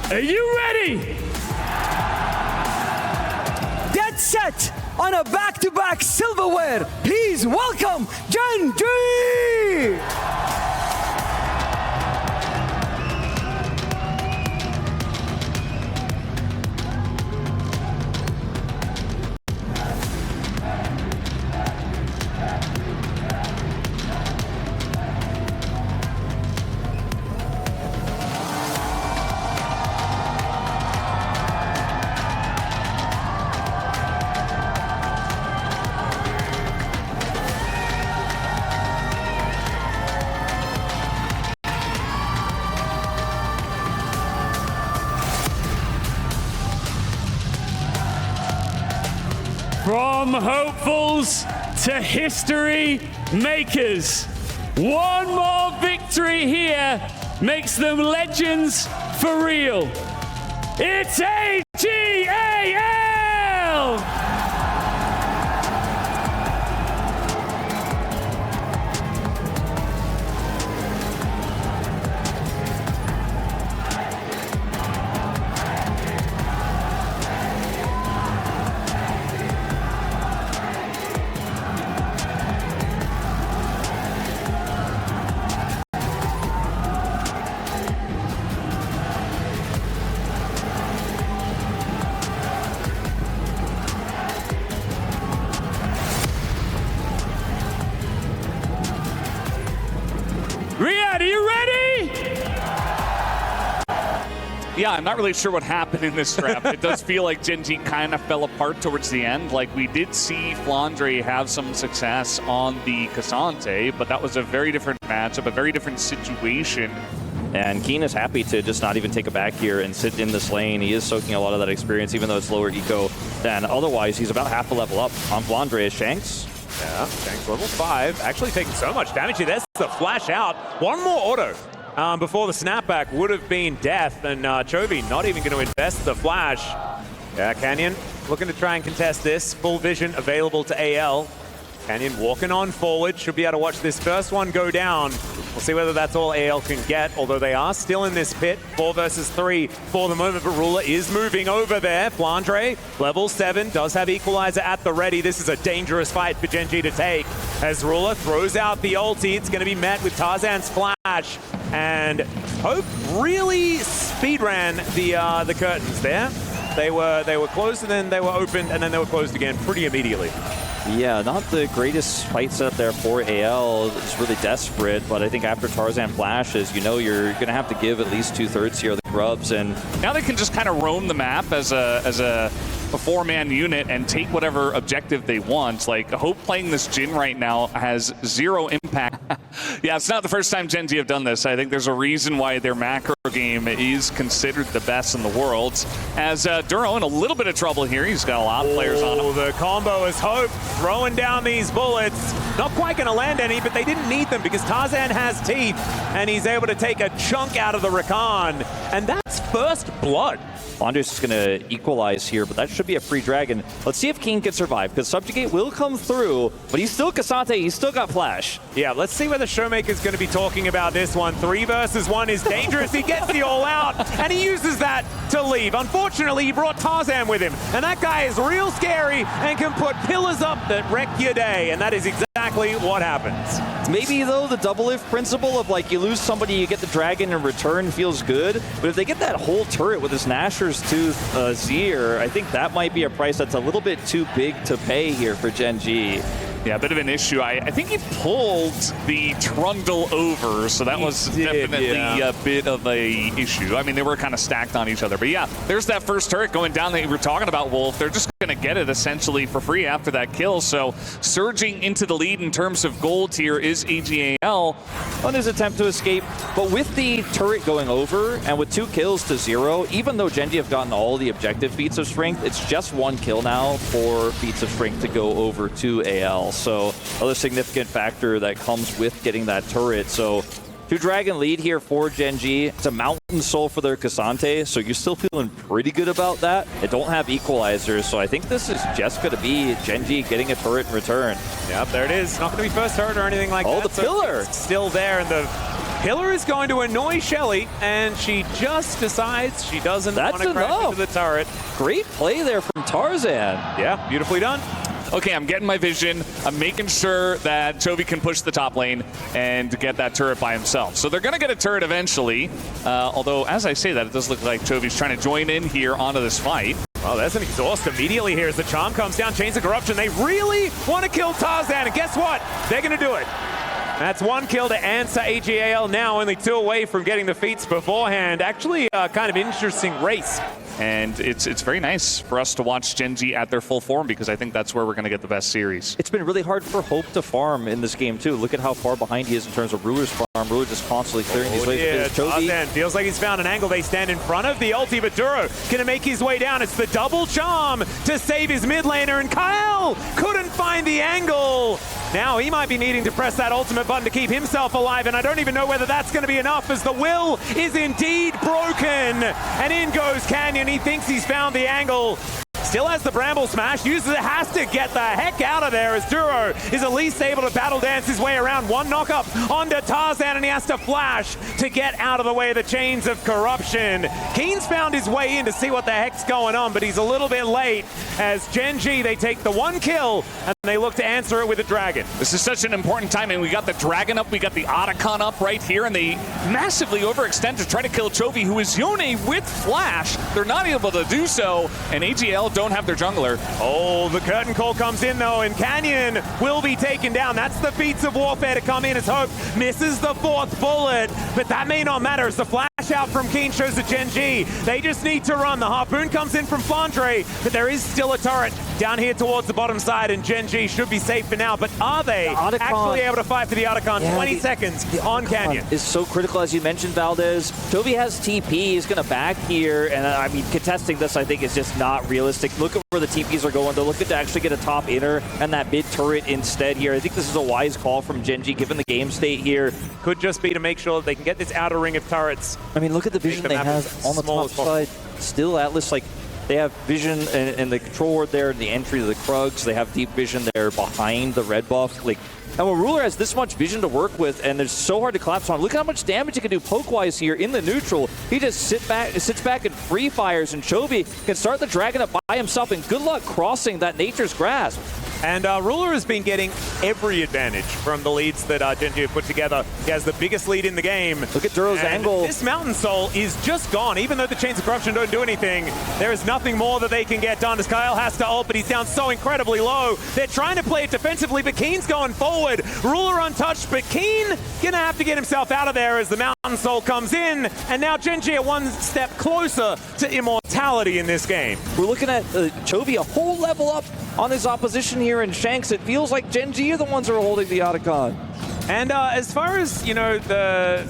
Are you ready? Dead set on a back-to-back silverware. Please welcome Gen.G! From hopefuls to history makers, one more victory here makes them legends for real. It's AG.AL! Riyadh, are you ready? Yeah, I'm not really sure what happened in this draft. It does feel like Gen.G kind of fell apart towards the end. Like, we did see Flandre have some success on the Cassante, but that was a very different matchup, a very different situation. And Keen is happy to just not even take it back here and sit in this lane. He is soaking a lot of that experience, even though it's lower eco than otherwise. He's about half a level up on Flandre. Shanks. Yeah, Shanks level 5, actually taking so much damage here. There's the flash out. One more auto before the snapback would have been death, and Chovy not even going to invest the flash. Yeah, Canyon looking to try and contest this. Full vision available to AL. Canyon walking on forward, should be able to watch this first one go down. We'll see whether that's all AL can get, although they are still in this pit. 4 versus 3 for the moment, but Ruler is moving over there. Flandre, level 7, does have Equalizer at the ready. This is a dangerous fight for Gen.G to take. As Ruler throws out the ulti, it's going to be met with Tarzan's flash. And Hope really speedran the curtains there. They were closed, and then they were opened, and then they were closed again pretty immediately. Yeah, not the greatest fight setup there for AL. It's really desperate, but I think after Tarzan flashes, you know you're going to have to give at least 2/3 here of the grubs. And now they can just kind of roam the map as a 4-man unit and take whatever objective they want. Like, Hope playing this Jhin right now has 0 impact. Yeah, it's not the first time Gen.G have done this. I think there's a reason why their macro game is considered the best in the world. As Duro in a little bit of trouble here. He's got a lot of players on him. The combo is Hope throwing down these bullets. Not quite going to land any, but they didn't need them because Tarzan has teeth, and he's able to take a chunk out of the Rakan. And that's first blood. Flandre's just going to equalize here, but that should be a free dragon. Let's see if King can survive, because Subjugate will come through, but he's still Cassante, he's still got flash. Yeah, let's see whether Showmaker's going to be talking about this one. 3 versus 1 is dangerous. He gets the all out, and he uses that to leave. Unfortunately, he brought Tarzan with him, and that guy is real scary and can put pillars up that wreck your day, and that is exactly what happens. Maybe, though, the double if principle of, like, you lose somebody, you get the dragon in return feels good, but if they get that whole turret with his Nashor's Tooth Zir, I think that might be a price that's a little bit too big to pay here for Gen.G. Yeah, a bit of an issue. I think he pulled the Trundle over, so that was definitely a bit of a issue. I mean, they were kind of stacked on each other. But yeah, there's that first turret going down that you were talking about, Wolf. They're just going to get it essentially for free after that kill. So surging into the lead in terms of gold here is AG.AL on his attempt to escape. But with the turret going over and with 2 kills to 0, even though Gen.G have gotten all the objective feats of strength, it's just 1 kill now for feats of strength to go over to AL. So another significant factor that comes with getting that turret. So 2-dragon lead here for Gen.G. It's a mountain soul for their Cassante, so you're still feeling pretty good about that. They don't have equalizers, so I think this is just going to be Gen.G getting a turret in return. Yep, there it is. Not going to be first turret or anything like that. Oh, the pillar! So still there, and the Pillar is going to annoy Shelly, and she just decides she doesn't want to crash into the turret. Great play there from Tarzan. Yeah, beautifully done. Okay, I'm getting my vision. I'm making sure that Chovy can push the top lane and get that turret by himself. So they're going to get a turret eventually. Although, as I say that, it does look like Chovy's trying to join in here onto this fight. Oh, that's an exhaust immediately here as the charm comes down. Chains of Corruption. They really want to kill Tarzan, and guess what? They're going to do it. That's one kill to answer AG.AL now, only 2 away from getting the feats beforehand. Actually, kind of interesting race. And it's very nice for us to watch Gen.G at their full form, because I think that's where we're going to get the best series. It's been really hard for Hope to farm in this game, too. Look at how far behind he is in terms of Ruler's farm. Ruler just constantly clearing these ways. Yeah, Tarzan feels like he's found an angle. They stand in front of the ulti, but Duro going to make his way down. It's the double charm to save his mid laner, and Kyle couldn't find the angle. Now he might be needing to press that ultimate button to keep himself alive, and I don't even know whether that's going to be enough, as the will is indeed broken. And in goes Canyon. He thinks he's found the angle. Still has the Bramble Smash, uses it, has to get the heck out of there, as Duro is at least able to battle dance his way around. One knock-up onto Tarzan, and he has to flash to get out of the way of the Chains of Corruption. Keen's found his way in to see what the heck's going on, but he's a little bit late, as Gen.G, they take the 1 kill, and they look to answer it with a dragon. This is such an important time, and we got the dragon up, we got the Otacon up right here, and they massively overextend to try to kill Chovy, who is Yone with Flash. They're not able to do so, and AG.AL don't have their jungler. Oh, the curtain call comes in though, and Canyon will be taken down. That's the feats of warfare to come in, as Hope misses the 4th bullet, but that may not matter, as the flash out from Keen shows the Gen.G. They just need to run. The harpoon comes in from Flandre, but there is still a turret down here towards the bottom side, and Gen.G should be safe for now, but are they actually able to fight for the Otacon? Yeah, 20 seconds on Canyon. Is so critical, as you mentioned, Valdez. Chovy has TP, he's going to back here, and I mean, contesting this I think is just not realistic. Look at where the TPs are going. They're looking to actually get a top inner and that mid turret instead here. I think this is a wise call from Gen.G given the game state here. Could just be to make sure that they can get this outer ring of turrets. I mean, look at the vision they have on the top side. Still, Atlas, like, they have vision and the control ward there and the entry to the Krugs. They have deep vision there behind the red buff. Like, and when Ruler has this much vision to work with, and it's so hard to collapse on, look how much damage he can do poke-wise here in the neutral. He just sits back and free fires, and Chovy can start the dragon up by himself, and good luck crossing that Nature's Grasp. And Ruler has been getting every advantage from the leads that Gen.G have put together. He has the biggest lead in the game. Look at Duro's angle. This Mountain Soul is just gone. Even though the Chains of Corruption don't do anything, there is nothing more that they can get done, as Kyle has to ult, but he's down so incredibly low. They're trying to play it defensively, but Keen's going forward. Ruler untouched, but Keen gonna have to get himself out of there as the Mountain Soul comes in, and now Gen.G are 1 step closer to immortality in this game. We're looking at Chovy a whole level up on his opposition here in Shanks. It feels like Gen.G are the ones who are holding the Otacon. And as far as, you know, the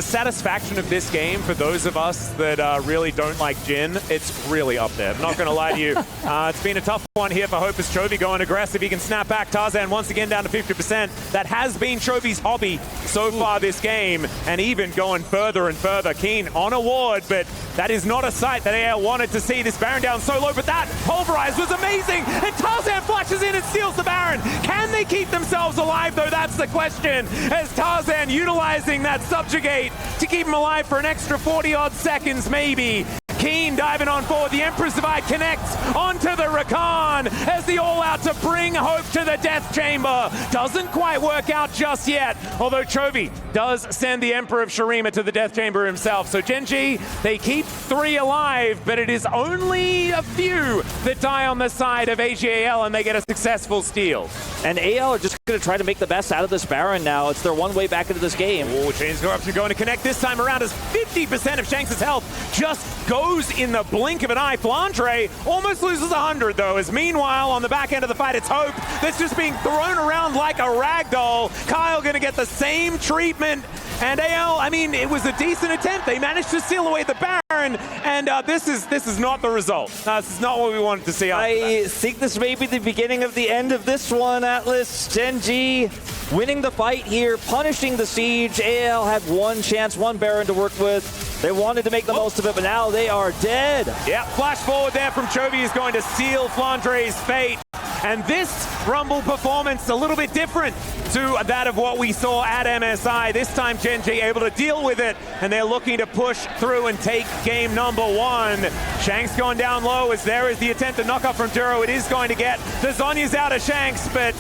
satisfaction of this game for those of us that really don't like Jin, it's really up there. I'm not going to lie to you. It's been a tough one here for Hope, as Chovy going aggressive. He can snap back. Tarzan once again down to 50%. That has been Chovy's hobby so far this game, and even going further and further. Keen on a ward, but that is not a sight that AL wanted to see. This Baron down so low, but that pulverize was amazing, and Tarzan flashes in and steals the Baron. Can they keep themselves alive, though? That's the question, as Tarzan utilizing that subjugate to keep him alive for an extra 40-odd seconds, maybe. Keen diving on forward. The Emperor's Divide connects onto the Rakan as the all-out to bring Hope to the Death Chamber. Doesn't quite work out just yet, although Chovy does send the Emperor of Shurima to the Death Chamber himself. So Gen.G, they keep 3 alive, but it is only a few that die on the side of AG.AL, and they get a successful steal. And AL are just going to try to make the best out of this Baron now. It's their one way back into this game. Oh, Chains of Corruption going to connect this time around, as 50% of Shanks' health just goes in the blink of an eye. Flandre almost loses 100 though, as meanwhile on the back end of the fight it's Hope that's just being thrown around like a rag doll. Kyle gonna get the same treatment, and AL, I mean, it was a decent attempt. They managed to steal away the Baron, and this is not the result. This is not what we wanted to see. I think this may be the beginning of the end of this one, Atlas. Gen.G winning the fight here, punishing the siege. AL had one chance, one Baron to work with. They wanted to make the most of it, but now they are dead. Yeah, flash forward there from Chovy is going to seal Flandre's fate. And this Rumble performance a little bit different. to that of what we saw at MSI. This time Gen.G able to deal with it, and they're looking to push through and take game number 1. Shanks going down low as there is the attempt to knock up from Duro. It is going to get the Zhonya's out of Shanks, but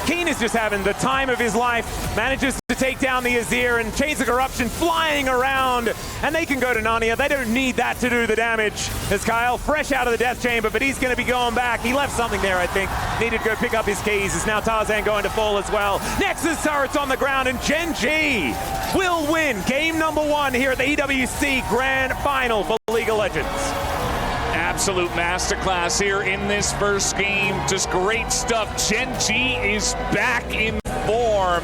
Keen is just having the time of his life, manages to take down the Azir, and Chains of Corruption flying around, and they can go to Narnia. They don't need that to do the damage. As Kyle, fresh out of the death chamber, but he's going to be going back. He left something there, I think. Needed to go pick up his keys. It's now Tarzan going to fall as well. Nexus turrets on the ground, and Gen.G will win game number 1 here at the EWC Grand Final for League of Legends. Absolute masterclass here in this first game. Just great stuff. Gen.G is back in form.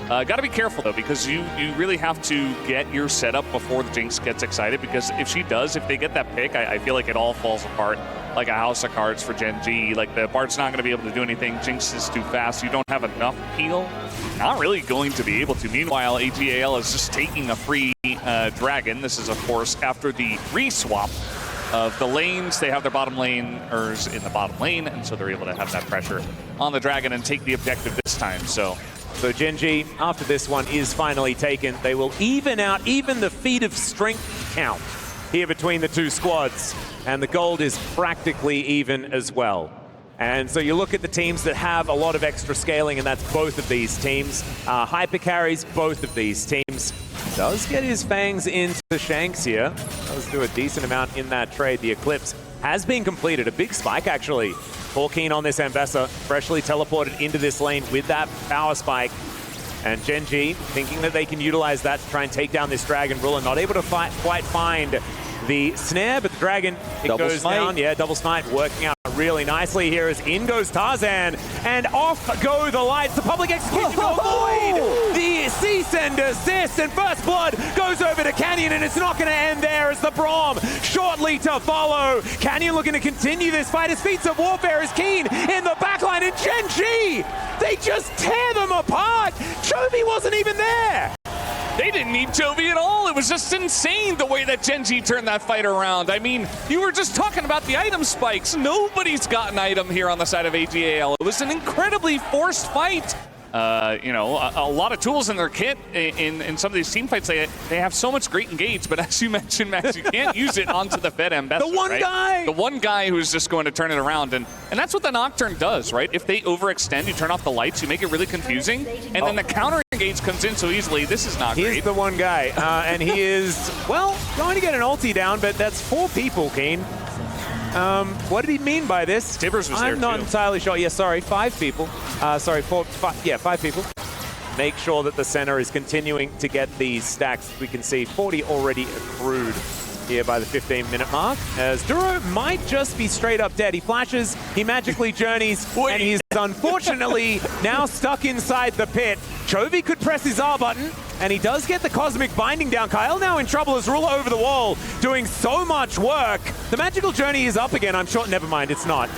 Got to be careful though, because you really have to get your setup before the Jinx gets excited, because if they get that pick, I feel like it all falls apart like a house of cards for Gen.G. Like the Bart's not going to be able to do anything. Jinx is too fast. You don't have enough peel. Not really going to be able to. Meanwhile, AG.AL is just taking a free dragon. This is, of course, after the re-swap of the lanes. They have their bottom laners in the bottom lane, and so they're able to have that pressure on the dragon and take the objective this time. So Gen.G, after this one is finally taken, they will even out even the feat of strength count here between the two squads. And the gold is practically even as well. And so you look at the teams that have a lot of extra scaling, and that's both of these teams. Hyper carries both of these teams. Does get his fangs into Shanks here. Does do a decent amount in that trade. The Eclipse has been completed. A big spike, actually. Keen on this Ambessa, freshly teleported into this lane with that power spike. And Gen.G thinking that they can utilize that to try and take down this Dragon Ruler. Not able to quite find the snare, but the Dragon, it goes down. Yeah, double snipe working out really nicely here as in goes Tarzan, and off go the lights. The public execution to avoid the cease and desist, and first blood goes over to Canyon, and it's not going to end there as the Braum shortly to follow. Canyon looking to continue this fight. His feats of warfare is Keen in the backline, and Gen.G, they just tear them apart. Chovy wasn't even there. They didn't need Chovy at all. It was just insane the way that Gen.G turned that fight around. I mean, you were just talking about the item spikes. Nobody's got an item here on the side of AG.AL. It was an incredibly forced fight. You know, a lot of tools in their kit in some of these team fights. They have so much great engage, but as you mentioned, Max, you can't use it onto the Fed Ambessa. The one guy who's just going to turn it around, and that's what the Nocturne does, right? If they overextend, you turn off the lights, you make it really confusing, and then the counter engage comes in so easily. This is not great. He's the one guy, and he is, well, going to get an ulti down, but that's 4 people, Keen. What did he mean by this? Tibbers was there I'm not entirely sure. Yeah, sorry, 5 people. Sorry, 5 people. Make sure that the center is continuing to get these stacks. We can see 40 already accrued here by the 15-minute mark, as Duro might just be straight up dead. He flashes, he magically journeys, and he's unfortunately now stuck inside the pit. Chovy could press his R button, and he does get the Cosmic Binding down. Kyle now in trouble as Ruler over the wall, doing so much work. The Magical Journey is up again. I'm sure, never mind, it's not.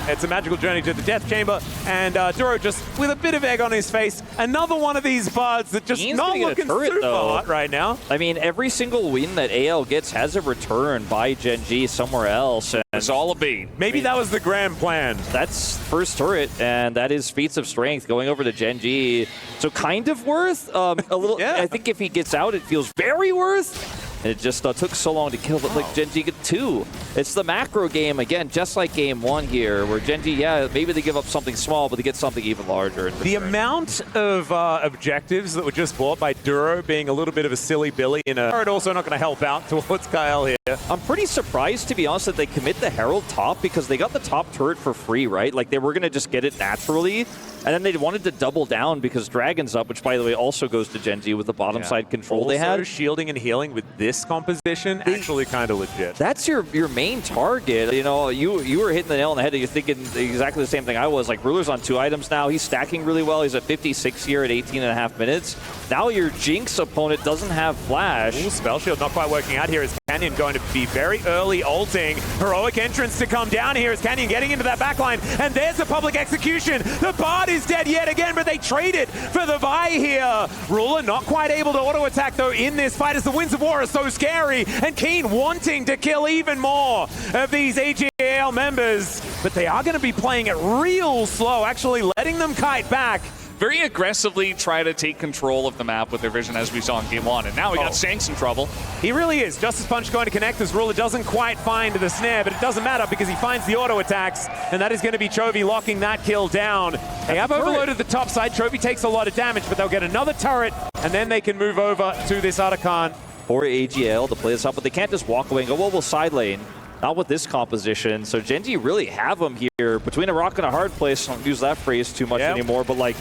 It's a Magical Journey to the Death Chamber, and Duro just with a bit of egg on his face. Another one of these bards that just not looking super hot right now. I mean, every single win that AL gets has a return by Gen.G somewhere else. And it's all a bait. Maybe that was the grand plan. That's first turret, and that is feats of strength going over to Gen.G. So kind of worth a little. Yeah. I think if he gets out, it feels very worth. And it just took so long to kill, but like Gen.G get 2. It's the macro game again, just like game 1 here, where Gen.G, yeah, maybe they give up something small, but they get something even larger. The amount of objectives that were just bought by Duro being a little bit of a silly Billy in a... also not going to help out towards Kyle here. I'm pretty surprised, to be honest, that they commit the Herald top, because they got the top turret for free, right? Like, they were going to just get it naturally, and then they wanted to double down because Dragon's up, which, by the way, also goes to Gen.G with the bottom side control also, they had. Shielding and healing with this composition, actually kind of legit. That's your main target. You know, you were hitting the nail on the head, and you're thinking exactly the same thing I was. Like, Ruler's on 2 items now. He's stacking really well. He's at 56 here at 18.5 minutes. Now your Jinx opponent doesn't have Flash. Ooh, Spell Shield not quite working out here as Canyon going to be very early ulting. Heroic entrance to come down here as Canyon getting into that backline. And there's a public execution. The Bard is dead yet again, but they trade it for the Vi here. Ruler not quite able to auto attack though in this fight as the Winds of War are so scary. And Keen wanting to kill even more of these AG.AL members. But they are going to be playing it real slow, actually letting them kite back. Very aggressively try to take control of the map with their vision as we saw in game 1. And now we got Shanks in trouble. He really is. Justice Punch going to connect as Ruler doesn't quite find the snare, but it doesn't matter because he finds the auto attacks, and that is going to be Chovy locking that kill down. They have overloaded the top side. Chovy takes a lot of damage, but they'll get another turret, and then they can move over to this Arakan. For AG.AL to play this up, but they can't just walk away and go, well, we'll side lane. Not with this composition. So Gen.G really have them here between a rock and a hard place. I don't use that phrase too much anymore, but like,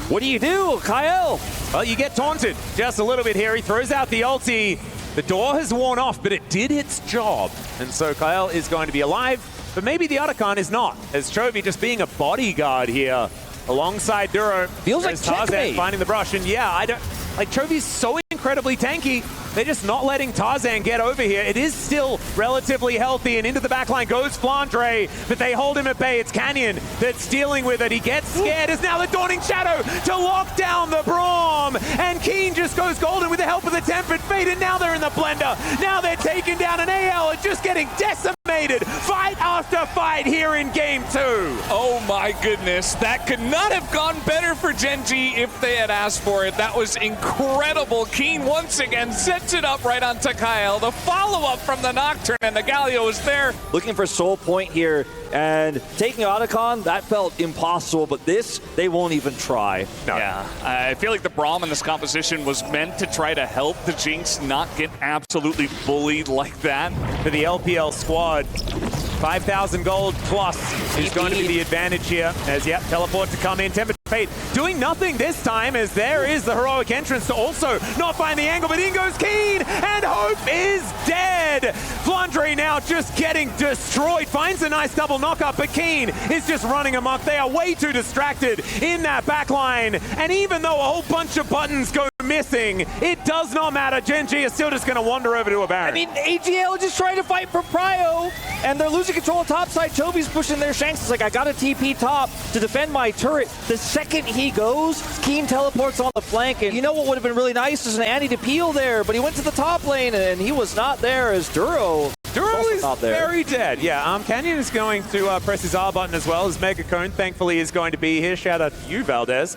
what do you do, Kyle? Well, you get taunted just a little bit here. He throws out the ulti. The door has worn off, but it did its job. And so Kyle is going to be alive, but maybe the Arakan is not, as Chovy just being a bodyguard here alongside Duro. Feels like Tarzan finding the brush, and yeah, I don't, like Chovy's so incredibly tanky. They're just not letting Tarzan get over here. It is still relatively healthy, and into the backline goes Flandre, but they hold him at bay. It's Canyon that's dealing with it. He gets scared. Is now the Dawning Shadow to lock down the Braum, and Keen just goes golden with the help of the Tempered Fate, and now they're in the blender. Now they're taking down an AL and just getting decimated. Fight after fight here in game 2. Oh my goodness, that could not have gone better for Gen.G if they had asked for it. That was incredible. Keen once again sets it up right onto Kyle. The follow-up from the Nocturne, and the Galio is there. Looking for soul point here, and taking Otacon, that felt impossible, but this, they won't even try. No. Yeah, I feel like the Braum in this composition was meant to try to help the Jinx not get absolutely bullied like that. For the LPL squad, 5,000 gold plus is going to be the advantage here. As, teleport to come in. Tempered Fate doing nothing this time, as there is the heroic entrance to also not find the angle, but in goes Keen, and Hope is dead. Flandre now just getting destroyed. Finds a nice double knockup, but Keen is just running amok. They are way too distracted in that backline, and even though a whole bunch of buttons go missing, it does not matter. Gen.G is still just going to wander over to a Baron. I mean, AG.AL just trying to fight for Prio, and they're losing control of top side. Chovy's pushing their Shanks. It's like, I got a TP top to defend my turret. The second he goes, Keen teleports on the flank, and you know what would have been really nice is an Annie to peel there, but he went to the top lane, and he was not there as Duro is very dead. Yeah, Canyon is going to press his R button as well, as Mega Cone thankfully is going to be here. Shout out to you, Valdez.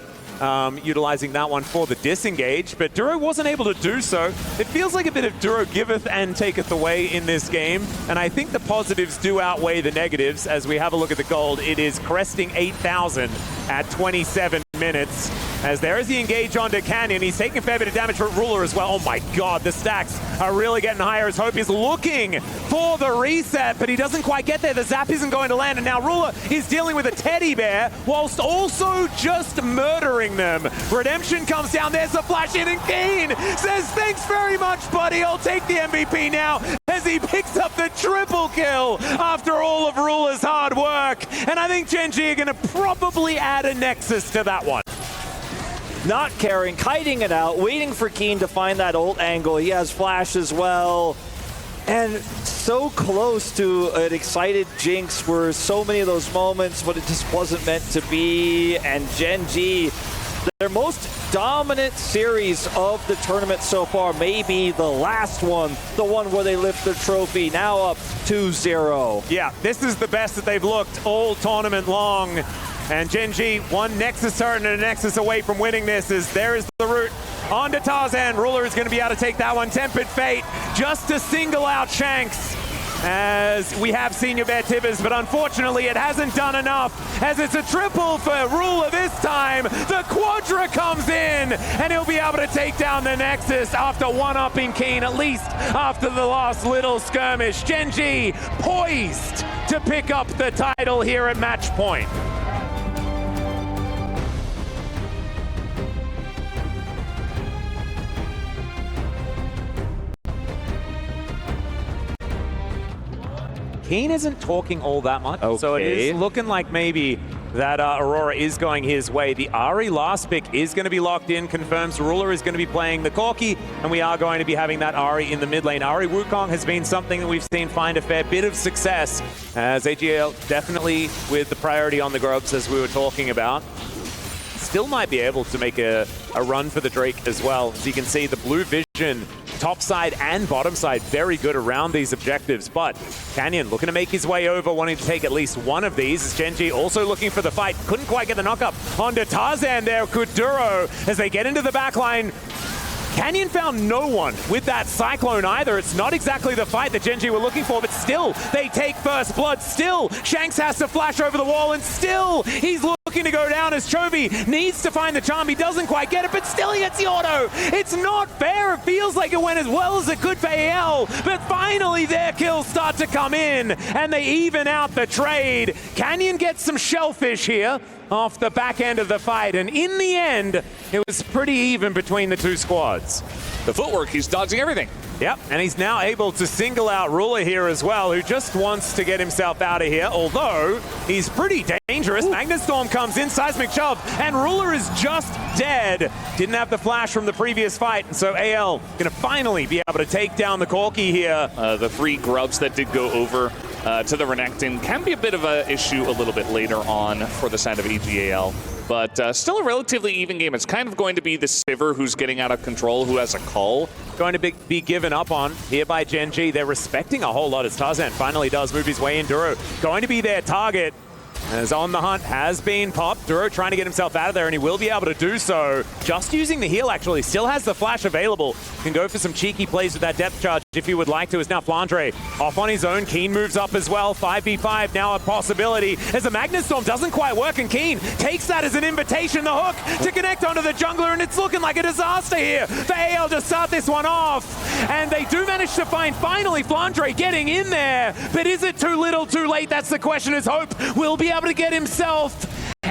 Utilizing that one for the disengage, but Duro wasn't able to do so. It feels like a bit of Duro giveth and taketh away in this game, and I think the positives do outweigh the negatives. As we have a look at the gold, it is cresting 8,000 at 27 minutes. As there is the engage onto Canyon. He's taking a fair bit of damage for Ruler as well. Oh my god, the stacks are really getting higher as Hope is looking for the reset, but he doesn't quite get there. The zap isn't going to land, and now Ruler is dealing with a teddy bear whilst also just murdering them. Redemption comes down. There's the flash in, and Keen says, thanks very much, buddy. I'll take the MVP now, as he picks up the triple kill after all of Ruler's hard work. And I think Gen.G are going to probably add a Nexus to that one. Not caring, kiting it out, waiting for Keen to find that ult angle. He has flash as well. And so close to an excited Jinx were so many of those moments, but it just wasn't meant to be. And Gen.G, their most dominant series of the tournament so far, maybe the last one, the one where they lift the trophy, now up 2-0. Yeah, this is the best that they've looked all tournament long. And Gen.G, one Nexus turn and a Nexus away from winning this, as there is the route onto Tarzan. Ruler is going to be able to take that one. Tempered Fate just to single out Shanks, as we have Senior Bear Tibbers, but unfortunately it hasn't done enough, as it's a triple for Ruler this time. The Quadra comes in, and he'll be able to take down the Nexus after one-upping Keen, at least after the last little skirmish. Gen.G poised to pick up the title here at match point. Keen isn't talking all that much, so it is looking like maybe that Aurora is going his way. The Ahri last pick is going to be locked in, confirms Ruler is going to be playing the Corki, and we are going to be having that Ahri in the mid lane. Ahri Wukong has been something that we've seen find a fair bit of success, as AG.AL definitely with the priority on the Grubs, as we were talking about. Still might be able to make a run for the Drake as well. As you can see, the blue vision, top side and bottom side, very good around these objectives. But Canyon looking to make his way over, wanting to take at least one of these. As Gen.G also looking for the fight. Couldn't quite get the knockup onto Tarzan there. Kuduro as they get into the backline. Canyon found no one with that Cyclone either. It's not exactly the fight that Gen.G were looking for, but still, they take first blood. Still, Shanks has to flash over the wall, and still, he's looking to go down as Chovy needs to find the charm. He doesn't quite get it, but still he gets the auto. It's not fair. It feels like it went as well as it could for AL, but finally their kills start to come in, and they even out the trade. Canyon gets some shellfish here off the back end of the fight, and in the end, it was pretty even between the two squads. The footwork, he's dodging everything. Yep, and he's now able to single out Ruler here as well, who just wants to get himself out of here, although he's pretty dangerous. Magnet Storm comes in, Seismic Shove, and Ruler is just dead. Didn't have the flash from the previous fight, and so AL gonna finally be able to take down the Corki here. The 3 Grubs that did go over to the Renekton can be a bit of an issue a little bit later on for the side of AG.AL. But still a relatively even game. It's kind of going to be the Sivir who's getting out of control, who has a call. Going to be given up on here by Gen.G. They're respecting a whole lot as Tarzan finally does move his way in. Duro going to be their target. As On the Hunt has been popped. Duro trying to get himself out of there, and he will be able to do so. Just using the heal, actually. Still has the flash available. Can go for some cheeky plays with that depth charge if he would like to. Is now Flandre off on his own. Keen moves up as well. 5v5 now a possibility. As the Magnet Storm doesn't quite work, and Keen takes that as an invitation. The hook to connect onto the jungler, and it's looking like a disaster here for AL to start this one off. And they do manage to find finally Flandre getting in there. But is it too little, too late? That's the question. As Hope will be able to get himself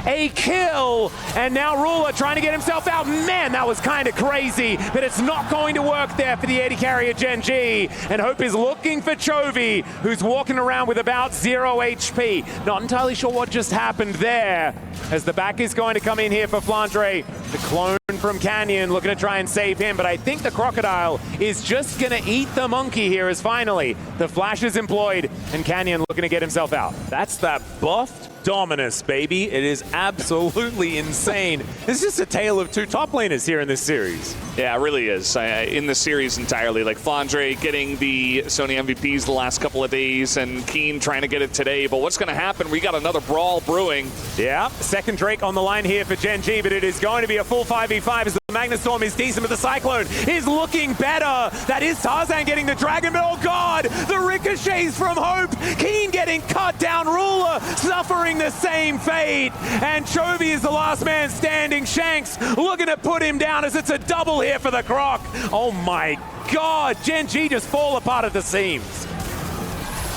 a kill, and now Ruler trying to get himself out. Man, that was kind of crazy, but it's not going to work there for the AD carrier Gen.G, and Hope is looking for Chovy, who's walking around with about 0 HP. Not entirely sure what just happened there, as the back is going to come in here for Flandre. The clone from Canyon looking to try and save him, but I think the Crocodile is just going to eat the monkey here, as finally the flash is employed, and Canyon looking to get himself out. That's that buffed Dominus, baby. It is absolutely insane. It's just a tale of 2 top laners here in this series. Yeah, it really is. In the series entirely, like Flandre getting the Sony MVPs the last couple of days, and Keen trying to get it today. But what's going to happen? We got another brawl brewing. Yeah, second Drake on the line here for Gen.G, but it is going to be a full 5v5 as the Magnet Storm is decent, but the Cyclone is looking better. That is Tarzan getting the Dragon, but oh god, the ricochets from Hope. Keen getting cut down, Ruler suffering the same fate, and Chovy is the last man standing. Shanks looking to put him down as it's a double here for the Croc. Oh my god, Gen.G just fall apart at the seams.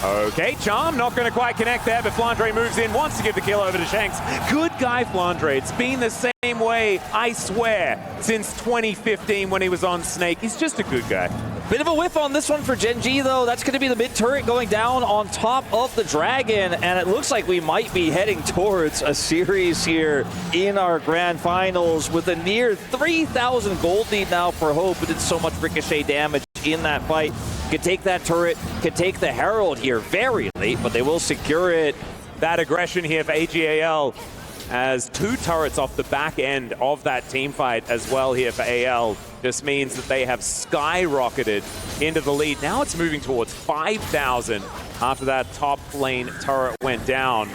Okay, Charm not going to quite connect there, but Flandre moves in, wants to give the kill over to Shanks. Good guy, Flandre. It's been the same way, I swear, since 2015 when he was on Snake. He's just a good guy. Bit of a whiff on this one for Gen.G, though. That's going to be the mid turret going down on top of the Dragon, and it looks like we might be heading towards a series here in our grand finals with a near 3,000 gold lead now for Hope, but did so much ricochet damage in that fight. Could take that turret, could take the Herald here very late, but they will secure it. That aggression here for AG.AL as 2 turrets off the back end of that team fight as well here for AL. Just means that they have skyrocketed into the lead. Now it's moving towards 5,000 after that top lane turret went down.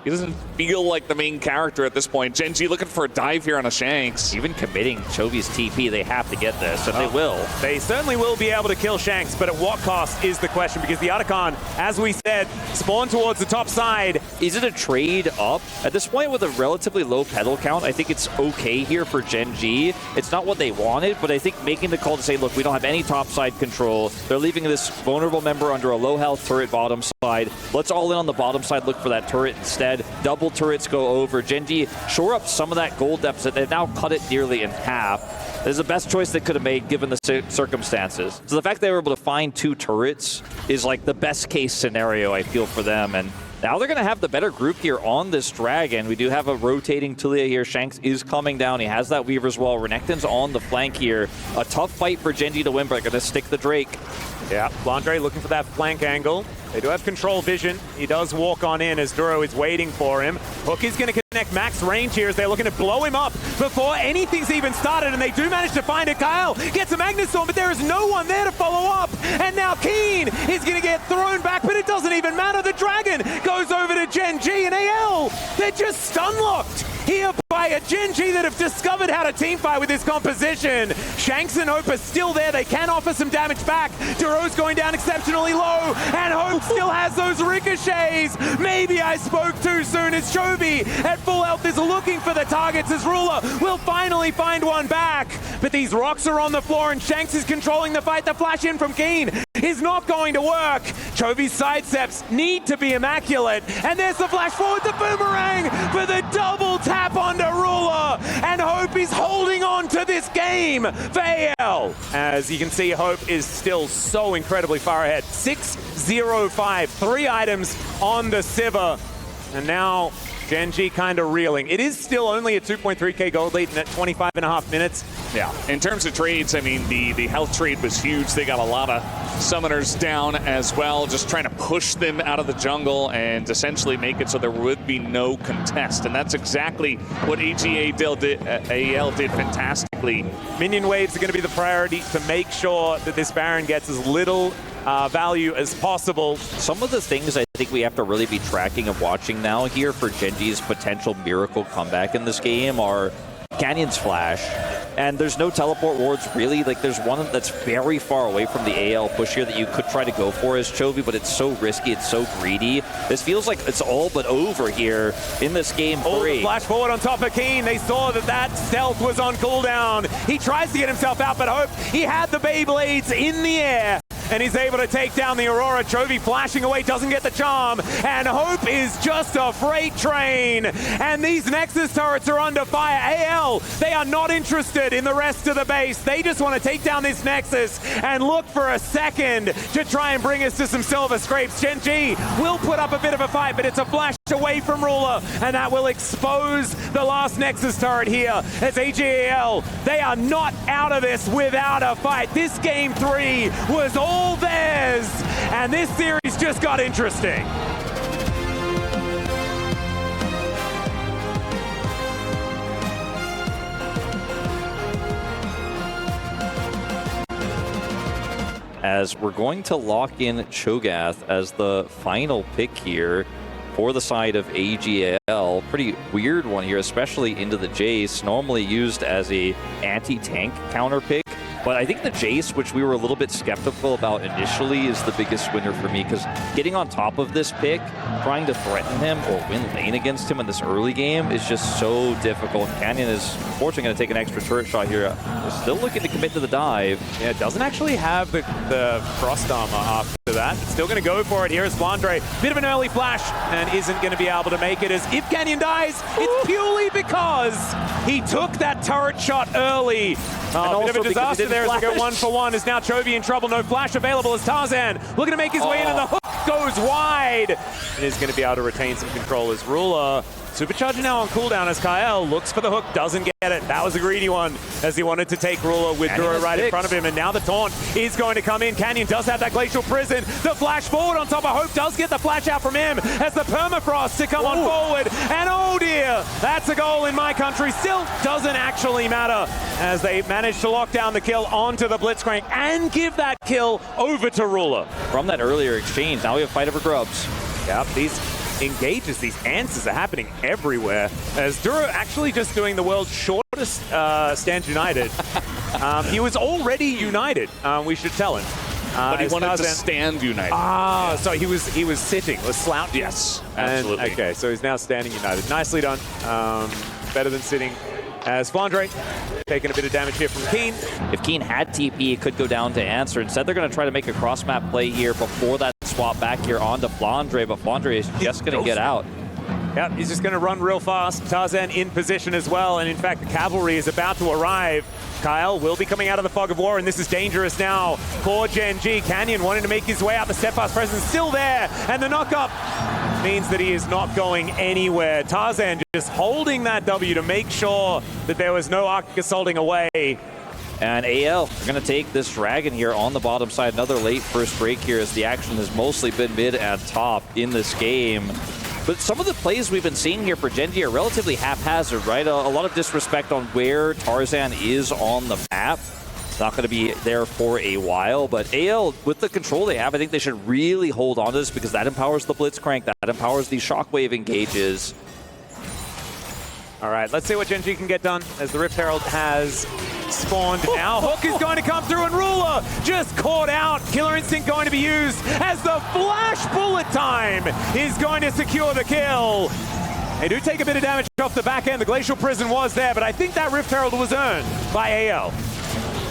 He doesn't feel like the main character at this point. Gen.G looking for a dive here on a Shanks. Even committing Chovy's TP, they have to get this, and they will. They certainly will be able to kill Shanks, but at what cost is the question, because the Otacon, as we said, spawned towards the top side. Is it a trade up? At this point, with a relatively low pedal count, I think it's okay here for Gen.G. It's not what they wanted, but I think making the call to say, look, we don't have any top side control. They're leaving this vulnerable member under a low health turret bottom side. Let's all in on the bottom side, look for that turret instead. Double turrets go over. Gen.G shore up some of that gold deficit. They've now cut it nearly in half. This is the best choice they could have made given the circumstances. So the fact they were able to find 2 turrets is like the best case scenario, I feel, for them. And Now they're going to have the better group here on this Dragon. We do have a rotating Tulia here. Shanks is coming down. He has that Weaver's Wall. Renekton's on the flank here. A tough fight for Gen.G to win, but they're going to stick the Drake. Yeah, Flandre looking for that flank angle. They do have control vision. He does walk on in as Duro is waiting for him. Hook is going to connect max range here as they're looking to blow him up before anything's even started, and they do manage to find it. Kyle gets a Magnus Storm, but there is no one there to follow up. And now Keen is going to get thrown back, but it doesn't even matter. The Dragon goes over to Gen.G and AL. They're just stun-locked here by a Gen.G that have discovered how to teamfight with this composition. Shanks and Hope are still there. They can offer some damage back. Duro's going down exceptionally low, and Hope still has those ricochets. Maybe I spoke too soon as Chovy at full health is looking for the targets as Ruler will finally find one back. But these rocks are on the floor, and Shanks is controlling the fight. The flash in from Keen is not going to work. Chovy's sidesteps need to be immaculate, and there's the flash forward, the boomerang for the double tap onto Ruler, and Hope is holding on to this game for AL. As you can see, Hope is still so incredibly far ahead. 6-0-5, 3 items on the Sivir, and now Gen.G kind of reeling. It is still only a 2.3k gold lead at 25.5 minutes. Yeah, in terms of trades, I mean, the health trade was huge. They got a lot of summoners down as well, just trying to push them out of the jungle and essentially make it so there would be no contest. And that's exactly what AG.AL did fantastically. Minion waves are going to be the priority to make sure that this Baron gets as little value as possible. Some of the things I think we have to really be tracking and watching now here for Gen.G's potential miracle comeback in this game are Canyon's flash, and there's no teleport wards really. Like, there's one that's very far away from the AL push here that you could try to go for as Chovy, but it's so risky, it's so greedy. This feels like it's all but over here in this game 3. The flash forward on top of Keen. They saw that stealth was on cooldown. He tries to get himself out, but Hope, he had the Beyblades in the air, and he's able to take down the Aurora. Chovy flashing away, doesn't get the charm, and Hope is just a freight train. And these Nexus turrets are under fire. AL, they are not interested in the rest of the base. They just want to take down this Nexus and look for a second to try and bring us to some silver scrapes. Gen.G will put up a bit of a fight, but it's a flash away from Ruler, and that will expose the last Nexus turret here as AG.AL, they are not out of this without a fight. This game 3 was all theirs, and this series just got interesting. As we're going to lock in Cho'Gath as the final pick here for the side of AG.AL. Pretty weird one here, especially into the Jace, normally used as a anti-tank counter pick. But I think the Jace, which we were a little bit skeptical about initially, is the biggest winner for me, because getting on top of this pick, trying to threaten him or win lane against him in this early game is just so difficult. Canyon is unfortunately going to take an extra turret shot here. They're still looking to commit to the dive. Yeah, it doesn't actually have the frost armor after that. It's still going to go for it here as Flandre. Bit of an early flash and isn't going to be able to make it, as if Canyon dies, it's purely because he took that turret shot early. Bit of a disaster there as they go 1-for-1. Is now Chovy in trouble. No flash available as Tarzan looking to make his way in, and the hook goes wide. And is going to be able to retain some control as Ruler. Supercharger now on cooldown as Kyle looks for the hook, doesn't get it. That was a greedy one as he wanted to take Ruler with Duro right in front of him, and now the taunt is going to come in. Canyon does have that Glacial Prison. The flash forward on top of Hope does get the flash out from him as the permafrost to come on forward, and oh dear, that's a goal in my country. Still doesn't actually matter as they manage to lock down the kill onto the Blitzcrank and give that kill over to Ruler. From that earlier exchange, now we have fight over grubs. Yep, these engages, these answers are happening everywhere, as Duro actually just doing the world's shortest stand united. He was already united, we should tell him. But he wanted to stand united. So he was sitting, was slouching. Yes, absolutely. Okay, so he's now standing united. Nicely done. Better than sitting. As Flandre taking a bit of damage here from Keen. If Keen had TP, it could go down to Answer. Instead, they're going to try to make a cross-map play here before that swap back here onto Flandre, but Flandre is just going to get out. Yep, he's just going to run real fast. Tarzan in position as well, and in fact, the cavalry is about to arrive. Kyle will be coming out of the fog of war, and this is dangerous now for Gen.G. Canyon wanting to make his way out. The steadfast presence still there, and the knock-up means that he is not going anywhere. Tarzan just holding that W to make sure that there was no Arctic Assaulting away. And AL are going to take this Dragon here on the bottom side. Another late first break here as the action has mostly been mid and top in this game. But some of the plays we've been seeing here for Gen.G are relatively haphazard, right? A lot of disrespect on where Tarzan is on the map. Not going to be there for a while, but AL, with the control they have, I think they should really hold on to this because that empowers the Blitzcrank, that empowers these Shockwave engages. All right, let's see what Gen.G can get done as the Rift Herald has spawned now. Hook is going to come through and Ruler just caught out. Killer Instinct going to be used as the flash bullet time is going to secure the kill. They do take a bit of damage off the back end. The Glacial Prison was there, but I think that Rift Herald was earned by AL.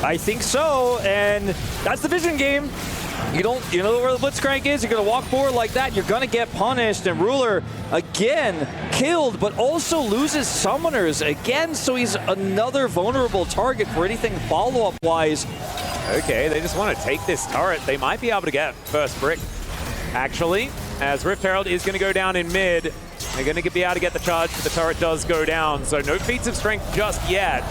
I think so, and that's the vision game. You know where the Blitzcrank is, you're going to walk forward like that, you're going to get punished, and Ruler, again, killed, but also loses Summoners again, so he's another vulnerable target for anything follow-up-wise. Okay, they just want to take this turret. They might be able to get first brick, actually, as Rift Herald is going to go down in mid. They're going to be able to get the charge, but the turret does go down, so no feats of strength just yet.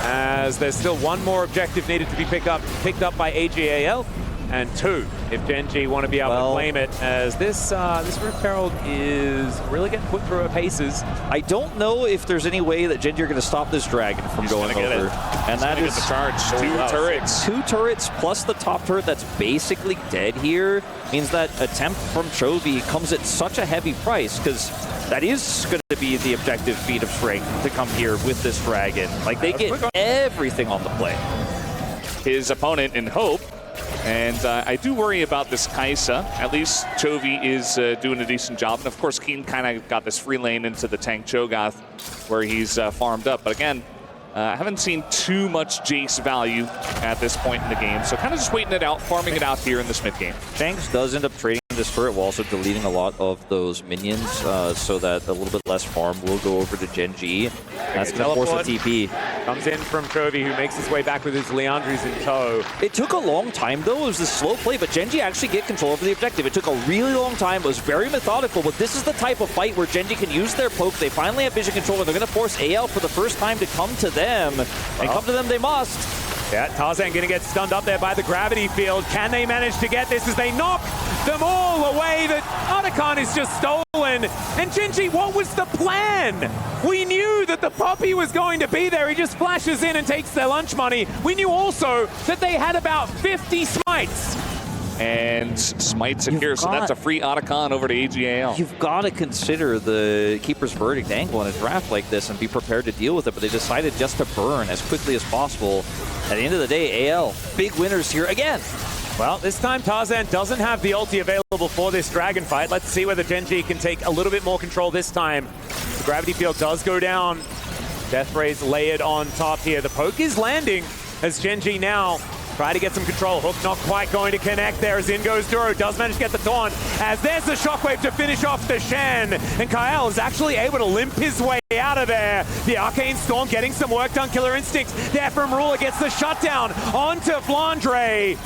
As there's still one more objective needed to be picked up by AG.AL, and 2 if Gen.G want to be able to claim it, as this Rift Herald is really getting put through her paces. I don't know if there's any way that Gen.G are going to stop this Dragon from going over. And that is the charge. Two turrets plus the top turret that's basically dead here means that attempt from Chovy comes at such a heavy price, because that is going to be the objective feat of strength to come here with this Dragon. Like, they get everything on the play. His opponent in Hope. And I do worry about this Kaisa. At least Chovy is doing a decent job. And of course, Keen kind of got this free lane into the tank Cho'Gath where he's farmed up. But again, I haven't seen too much Jace value at this point in the game. So kind of just waiting it out, farming it out here in this mid game. Shanks does end up trading this turret while also deleting a lot of those minions so that a little bit less farm will go over to Gen.G. That's going to force a TP. Comes in from Chovy, who makes his way back with his Leandries in tow. It took a long time, though. It was a slow play, but Gen.G actually get control over the objective. It took a really long time. It was very methodical, but this is the type of fight where Gen.G can use their poke. They finally have vision control, and they're going to force AL for the first time to come to them. And come to them they must. Yeah, Tarzan going to get stunned up there by the gravity field. Can they manage to get this as they knock them all away? That Otacon is just stolen. And Gen.G, what was the plan? We knew that the Poppy was going to be there. He just flashes in and takes their lunch money. We knew also that they had about 50 smites. And Smite secure, so that's a free Otacon over to AG.AL. You've got to consider the Keeper's Verdict angle in a draft like this and be prepared to deal with it, but they decided just to burn as quickly as possible. At the end of the day, AL, big winners here again. Well, this time Tarzan doesn't have the ulti available for this Dragon fight. Let's see whether Gen.G can take a little bit more control this time. The gravity field does go down. Death Rays layered on top here. The poke is landing as Gen.G now try to get some control. Hook not quite going to connect there as in goes Duro. Does manage to get the taunt as there's the shockwave to finish off the Shen. And Kyle is actually able to limp his way out of there. The Arcane Storm getting some work done. Killer Instinct there from Ruler gets the shutdown onto Flandre.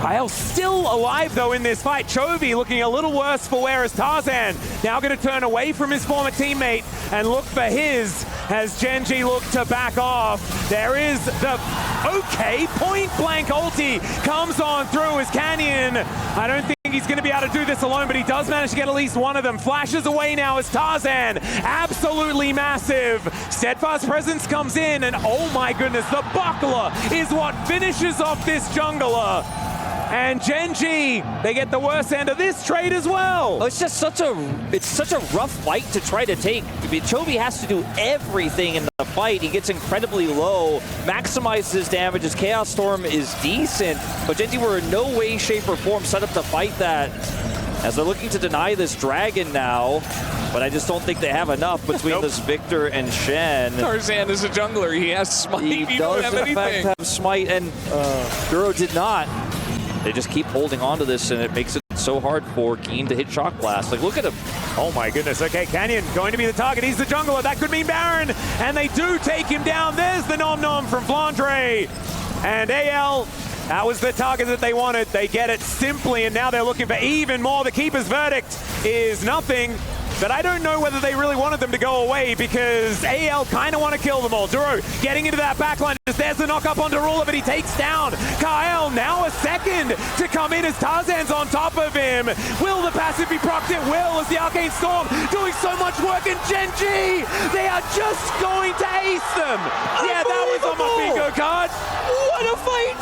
Kyle still alive, though, in this fight. Chovy looking a little worse for wear as Tarzan now going to turn away from his former teammate and look for his as Gen.G look to back off. There is the point-blank ulti comes on through as Canyon. I don't think he's going to be able to do this alone, but he does manage to get at least one of them. Flashes away now as Tarzan, absolutely massive. Steadfast Presence comes in, and oh my goodness, the buckler is what finishes off this jungler. And Gen.G, they get the worst end of this trade as well. Oh, it's just such a rough fight to try to take. Chovy has to do everything in the fight. He gets incredibly low, maximizes his damage. His Chaos Storm is decent, but Gen.G were in no way, shape, or form set up to fight that. As they're looking to deny this Dragon now, but I just don't think they have enough between this Victor and Shen. Tarzan is a jungler. He has Smite. He does in fact have Smite, and Duro did not. They just keep holding on to this, and it makes it so hard for Keen to hit Shock Blast. Like, look at him. Oh my goodness. Okay, Canyon going to be the target. He's the jungler. That could mean Baron. And they do take him down. There's the nom-nom from Flandre. And AL That was the target that they wanted. They get it simply, and now they're looking for even more. The keeper's verdict is nothing. But I don't know whether they really wanted them to go away because AL kind of want to kill them all. Duro getting into that backline. There's the knock up on Darula, but he takes down Kyle. Now a second to come in as Tarzan's on top of him. Will the passive be procced? It will, as the Arcane Storm doing so much work. And Gen.G, they are just going to ace them. Yeah, that was on my bingo card. What a fight!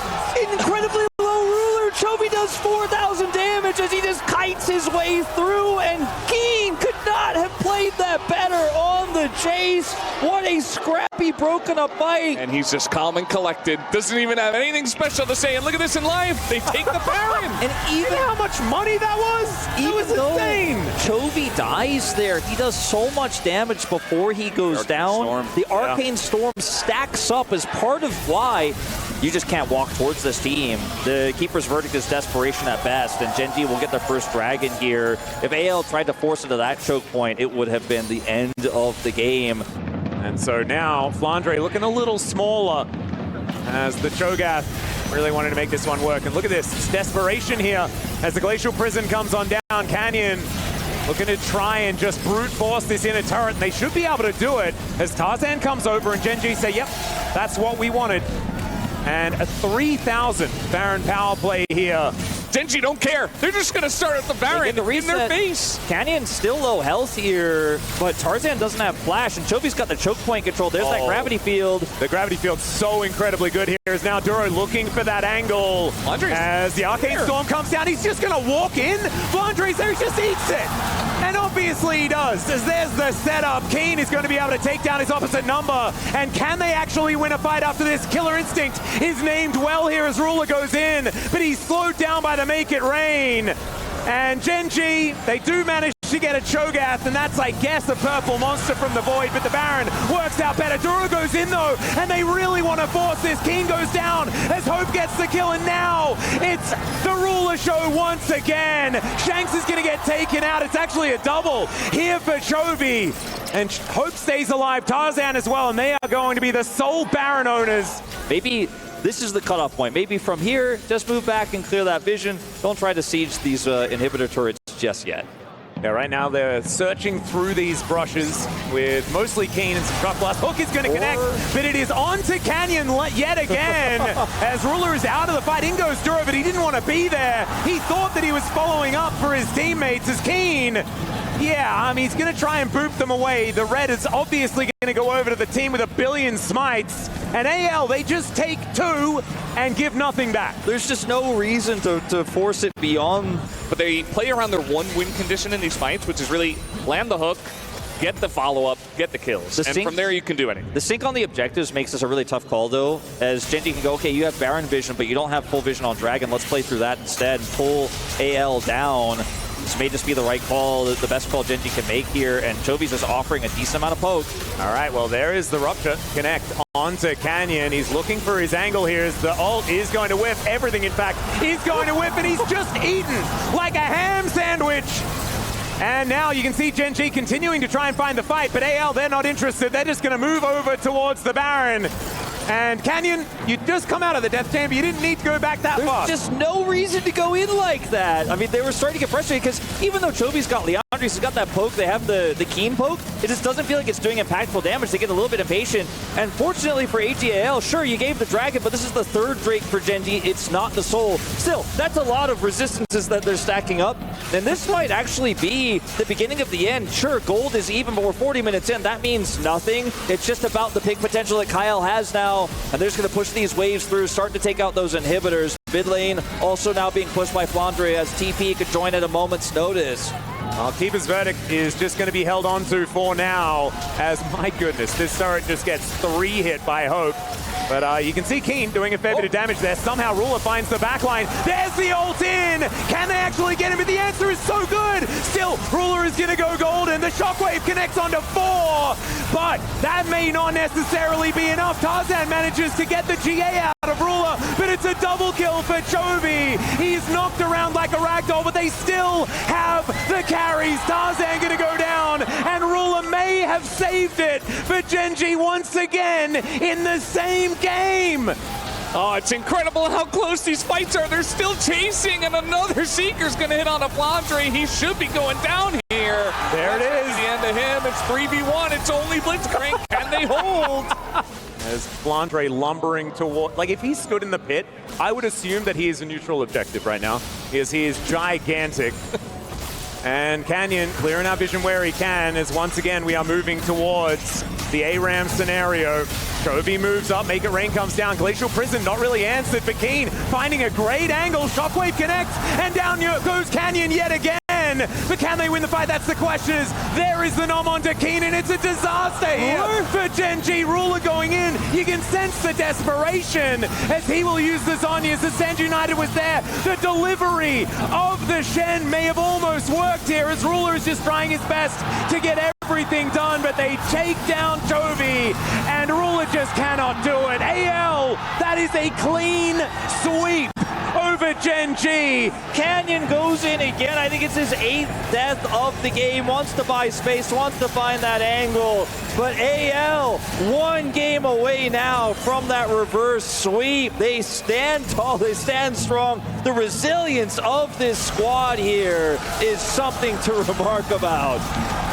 Incredibly low ruler. Chovy does 4,000 damage as he just kites his way through, and Keen could not have played that better on the chase. What a scrappy, broken up fight. And he's just calm and collected. Doesn't even have anything special to say. And look at this in live. They take the Baron. And even how much money that was? It was insane. Chovy dies there, he does so much damage before he goes down. The Arcane Storm stacks up as part of why you just can't walk towards this team. The keeper's verdict is desperation at best, and Gen.G will get their first dragon here. If AL tried to force into that choke point, it would have been the end of the game. And so now Flandre looking a little smaller as the Cho'Gath really wanted to make this one work. And look at this, it's desperation here as the Glacial Prison comes on down. Canyon looking to try and just brute force this inner turret, and they should be able to do it as Tarzan comes over and Gen.G say, yep, that's what we wanted. And a 3,000 Baron power play here. Gen.G don't care. They're just going to start at the Baron in their face. Canyon's still low health here, but Tarzan doesn't have flash, and Chovy's got the choke point control. There's that gravity field. The gravity field's so incredibly good here. Is now Duro looking for that angle. Flandre's as the Arcane Storm comes down, he's just going to walk in. Flandre's there, he just eats it. And obviously he does, as there's the setup. Keen is going to be able to take down his opposite number. And can they actually win a fight after this? Killer Instinct is named well here as Ruler goes in, but he's slowed down by the Make It Rain. And Gen.G, they do manage to get a Cho'Gath, and that's, I guess, a purple monster from the void, but the Baron works out better. Duro goes in, though, and they really want to force this. Keen goes down as Hope gets the kill, and now it's the Ruler show once again. Shanks is going to get taken out. It's actually a double here for Chovy, and Hope stays alive, Tarzan as well, and they are going to be the sole Baron owners. Maybe this is the cutoff point. Maybe from here, just move back and clear that vision. Don't try to siege these inhibitor turrets just yet. Yeah, right now they're searching through these brushes with mostly Keen and some Truck Blast. Hook is going to connect, but it is on to Canyon yet again as Ruler is out of the fight. In goes Duro, but he didn't want to be there. He thought that he was following up for his teammates as Keen. Yeah, he's going to try and boop them away. The red is obviously going to go over to the team with 1 billion smites. And AL, they just take 2 and give nothing back. There's just no reason to force it beyond. But they play around their 1-win condition in these fights, which is really land the hook, get the follow-up, get the kills. And from there, you can do anything. The sync on the objectives makes this a really tough call, though, as Gen.G can go, okay, you have Baron vision, but you don't have full vision on Dragon. Let's play through that instead and pull AL down. This may just be the right call, the best call Gen.G can make here, and Chovy's just offering a decent amount of poke. All right, well, there is the Rupture. Connect onto Canyon. He's looking for his angle here as the ult is going to whiff. Everything, in fact, is going to whiff, and he's just eaten like a ham sandwich. And now you can see Gen.G continuing to try and find the fight, but AL, they're not interested. They're just going to move over towards the Baron. And Canyon, you just come out of the death chamber. You didn't need to go back that far. There's just no reason to go in like that. I mean, they were starting to get frustrated because even though Chovy's got Leandres, he's got that poke, they have the Keen poke, it just doesn't feel like it's doing impactful damage. They get a little bit impatient. And fortunately for AG.AL, sure, you gave the Dragon, but this is the 3rd Drake for Gen.G. It's not the Soul. Still, that's a lot of resistances that they're stacking up. And this might actually be the beginning of the end. Sure, gold is even, but we're 40 minutes in. That means nothing. It's just about the pick potential that Kyle has now. And they're just going to push these waves through, start to take out those inhibitors. Mid lane also now being pushed by Flandre as TP could join at a moment's notice. Keeper's verdict is just going to be held on to for now, as my goodness, this turret just gets 3 hit by Hope. But you can see Keen doing a fair bit of damage there. Somehow Ruler finds the backline. There's the ult in! Can they actually get him? But the answer is so good! Still, Ruler is going to go golden. The shockwave connects onto 4, but that may not necessarily be enough. Tarzan manages to get the GA out of Ruler, but it's a double kill for Chovy. He's knocked around like a ragdoll, but they still have the carries. Tarzan going to go down, and Ruler may have saved it for Gen.G once again in the same game. Oh, it's incredible how close these fights are. They're still chasing, and another Seeker's going to hit on a Flandre. He should be going down here. There it is. The end of him. It's 3v1. It's only Blitzcrank. Can they hold? As Flandre lumbering toward, like if he stood in the pit, I would assume that he is a neutral objective right now, because he is gigantic. And Canyon clearing our vision where he can, as once again we are moving towards the ARAM scenario. Chovy moves up, Make It Rain comes down. Glacial Prison not really answered, but Keen finding a great angle. Shockwave connects, and down goes Canyon yet again. But can they win the fight? That's the question. There is the nom onto Keen, and it's a disaster here for Gen.G. Ruler going in. You can sense the desperation as he will use the Zhonya's. The Sand United was there. The delivery of the Shen may have almost worked here, as Ruler is just trying his best to get everything done, but they take down Chovy, and Ruler just cannot do it. AL, that is a clean sweep over Gen.G. Canyon goes in again. I think it's his 8th death of the game. Wants to buy space, wants to find that angle. But AL, one game away now from that reverse sweep. They stand tall, they stand strong. The resilience of this squad here is something to remark about.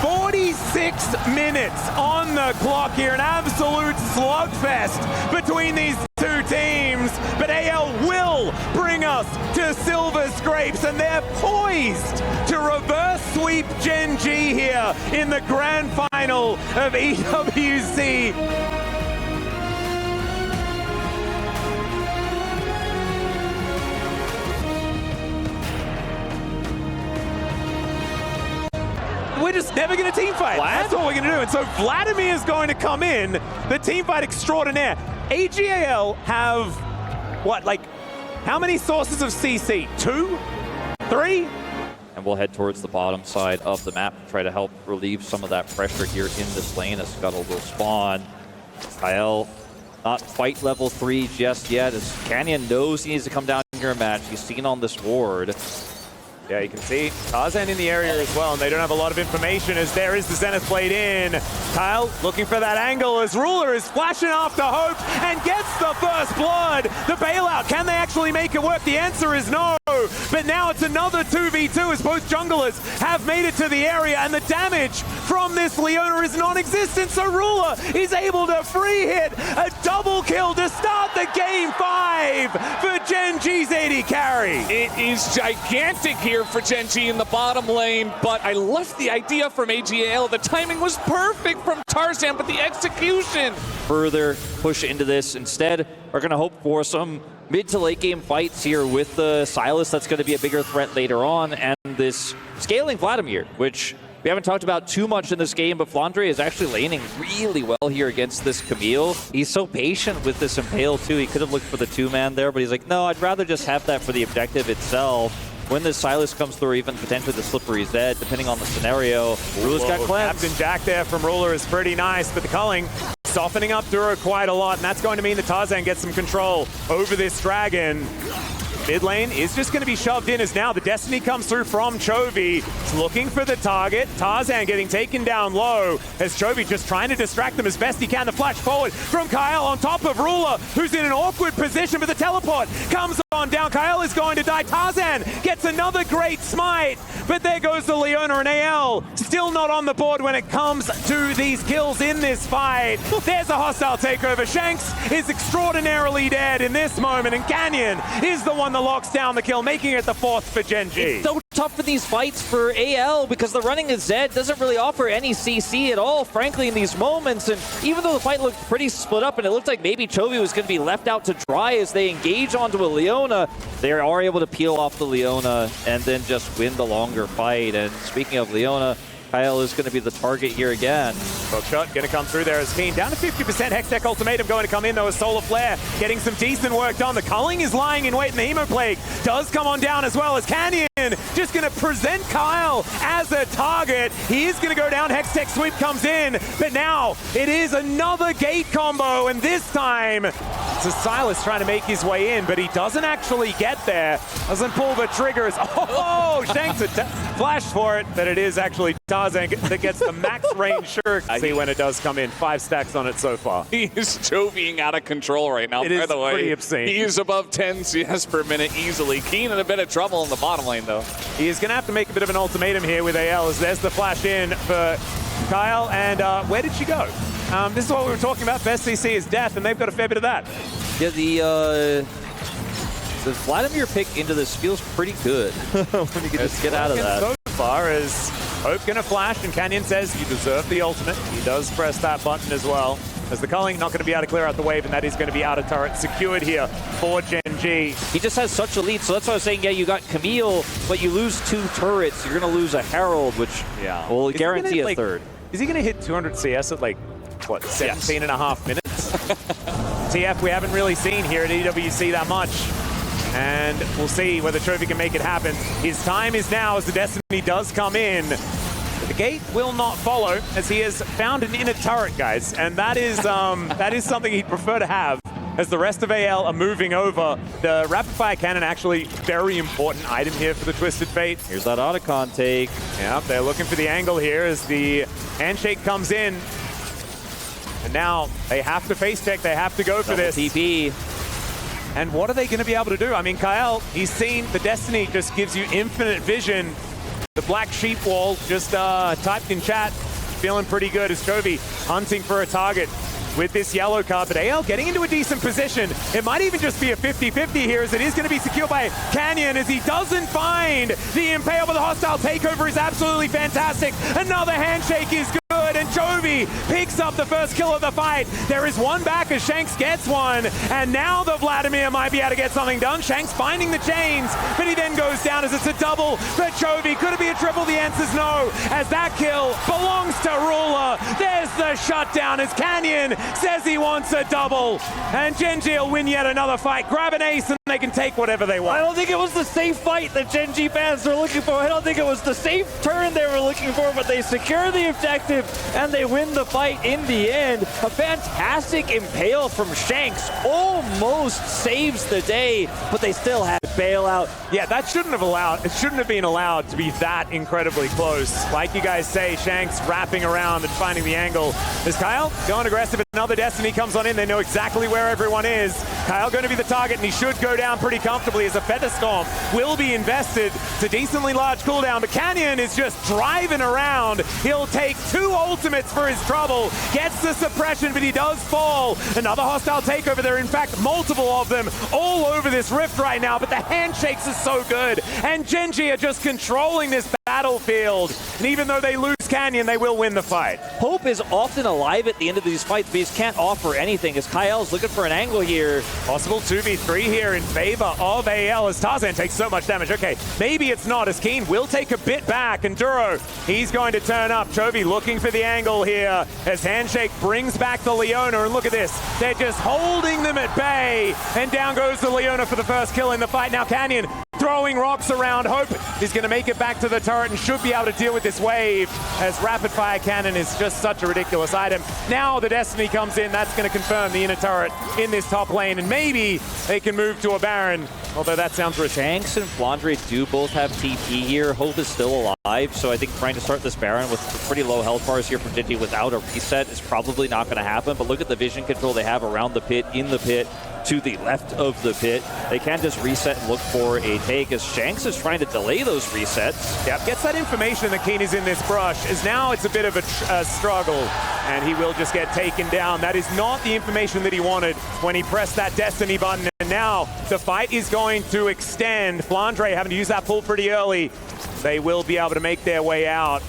46 minutes on the clock here. An absolute slugfest between these two teams. But AL will bring us to Silver Scrapes, and they're poised to reverse sweep Gen.G here in the grand final of EWC. We're just never going to team fight. That's what we're going to do. And so Vladimir is going to come in, the team fight extraordinaire. AG.AL have, what, like, how many sources of CC? 2? 3? And we'll head towards the bottom side of the map to try to help relieve some of that pressure here in this lane as Scuttle will spawn. AG.AL not quite level 3 just yet, as Canyon knows he needs to come down here and match. He's seen on this ward. Yeah, you can see Tarzan in the area as well, and they don't have a lot of information as there is the Zenith Blade in. Kyle looking for that angle as Ruler is flashing after Hope and gets the first blood. The bailout, can they actually make it work? The answer is no. But now it's another 2v2 as both junglers have made it to the area, and the damage from this Leona is non-existent, so Ruler is able to free hit a double kill to start the game 5 for Gen.G's AD carry. It is gigantic here for Gen.G in the bottom lane, but I left the idea from AG.AL. The timing was perfect from Tarzan, but the execution. Further push into this. Instead, we're going to hope for some mid to late game fights here with the Silas. That's going to be a bigger threat later on, and this scaling Vladimir, which we haven't talked about too much in this game, but Flandre is actually laning really well here against this Camille. He's so patient with this Impale too. He could have looked for the 2-man there, but he's like, no, I'd rather just have that for the objective itself. When this Silas comes through, or even potentially the Slippery Zed, depending on the scenario, Ruler's got cleanse. Captain Jack there from Ruler is pretty nice, but the culling softening up Duro quite a lot, and that's going to mean that Tarzan gets some control over this dragon. Mid lane is just going to be shoved in as now the Destiny comes through from Chovy. He's looking for the target. Tarzan getting taken down low as Chovy just trying to distract them as best he can. The flash forward from Kyle on top of Ruler, who's in an awkward position, but the teleport comes on down. Kyle is going to die. Tarzan gets another great smite, but there goes the Leona, and AL still not on the board when it comes to these kills in this fight. There's a hostile takeover. Shanks is extraordinarily dead in this moment, and Canyon is the one that locks down the kill, making it the 4th for Gen.G. It's so tough for these fights for AL because the running of Zed doesn't really offer any CC at all, frankly, in these moments. And even though the fight looked pretty split up and it looked like maybe Chovy was going to be left out to dry as they engage onto a Leona, they are able to peel off the Leona and then just win the longer fight. And speaking of Leona, Kyle is going to be the target here again. Buckshot going to come through there as Keen. Down to 50%. Hextech Ultimatum going to come in though as Solar Flare getting some decent work done. The culling is lying in wait, and the Hemoplague does come on down as well as Canyon just going to present Kyle as a target. He is going to go down. Hextech Sweep comes in, but now it is another gate combo, and this time it's a Silas trying to make his way in, but he doesn't actually get there. Doesn't pull the triggers. Oh, Shanks flashed for it, but it is actually Tarzan that gets the max range sure. See when it does come in. 5 stacks on it so far. He is Jovying out of control right now, It by is the way. pretty obscene. He is above 10 CS per minute easily. Keen in a bit of trouble in the bottom lane, though. He is going to have to make a bit of an ultimatum here with AL, as there's the flash in for Kyle. And where did she go? This is what we were talking about. Best CC is death, and they've got a fair bit of that. Yeah, the Vladimir pick into this feels pretty good when you can just get out of that. So far as Hope going to flash, and Canyon says you deserve the ultimate. He does press that button as well. As the culling not going to be able to clear out the wave, and that is going to be out of turret secured here for Gen.G. He just has such a lead, so that's why I was saying, yeah, you got Camille, but you lose 2 turrets. You're going to lose a Herald, which will guarantee a third. Is he going to hit 200 CS at like, what, 17 and a half minutes? TF we haven't really seen here at EWC that much. And we'll see whether Trophy can make it happen. His time is now as the Destiny does come in. But the gate will not follow as he has found an inner turret, guys. And that is something he'd prefer to have as the rest of AL are moving over. The rapid fire cannon actually very important item here for the Twisted Fate. Here's that Otacon take. Yeah, they're looking for the angle here as the handshake comes in. And now they have to face check. They have to go for this. TP. And what are they going to be able to do? I mean, Kyle, he's seen the Destiny just gives you infinite vision. The black sheep wall just typed in chat, feeling pretty good as Chovy hunting for a target with this yellow card. But AL getting into a decent position. It might even just be a 50-50 here as it is going to be secured by Canyon as he doesn't find the impale, but the hostile takeover is absolutely fantastic. Another handshake is good. And Chovy picks up the first kill of the fight. There is one back as Shanks gets one. And now the Vladimir might be able to get something done. Shanks finding the chains, but he then goes down as it's a double for Chovy. Could it be a triple? The answer's no, as that kill belongs to Ruler. There's the shutdown as Canyon says he wants a double. And Gen.G will win yet another fight. Grab an ace and they can take whatever they want. I don't think it was the safe fight that Gen.G fans are looking for. I don't think it was the safe turn they were looking for, but they secure the objective and they win the fight in the end. A fantastic impale from Shanks. Almost saves the day, but they still have to bail out. Yeah, that shouldn't have been allowed to be that incredibly close. Like you guys say, Shanks wrapping around and finding the angle. Is Kyle going aggressive? Another Destiny comes on in. They know exactly where everyone is. Kyle going to be the target, and he should go down pretty comfortably as a Feather Storm will be invested. It's a decently large cooldown, but Canyon is just driving around. He'll take 2 ultimates for his trouble. Gets the suppression, but he does fall. Another hostile takeover. There are, in fact, multiple of them all over this rift right now, but the handshakes are so good. And Gen.G are just controlling this battlefield. And even though they lose Canyon, they will win the fight. Hope is often alive at the end of these fights, but he can't offer anything as Kyle's looking for an angle here. Possible 2v3 here in favor of AL as Tarzan takes so much damage. Okay, maybe it's not as Keen will take a bit back, and Duro, he's going to turn up. Chovy looking for the angle here as Handshake brings back the Leona, and look at this. They're just holding them at bay, and down goes the Leona for the first kill in the fight. Now Canyon throwing rocks around. Hope is going to make it back to the turret and should be able to deal with this wave as rapid fire cannon is just such a ridiculous item. Now the Destiny comes in. That's going to confirm the inner turret in this top lane, and maybe they can move to a Baron, although that sounds risky. Shanks and Flandre do both have TP here. Hope is still alive, so I think trying to start this Baron with pretty low health bars here from Gen.G without a reset is probably not going to happen, but look at the vision control they have around the pit, in the pit, to the left of the pit. They can just reset and look for a take as Shanks is trying to delay those resets. Yep, gets that information that Keen is in this brush, as now it's a bit of a struggle, and he will just get taken down. That is not the information that he wanted when he pressed that Destiny button, and now the fight is going to extend. Flandre having to use that pull pretty early. They will be able to make their way out.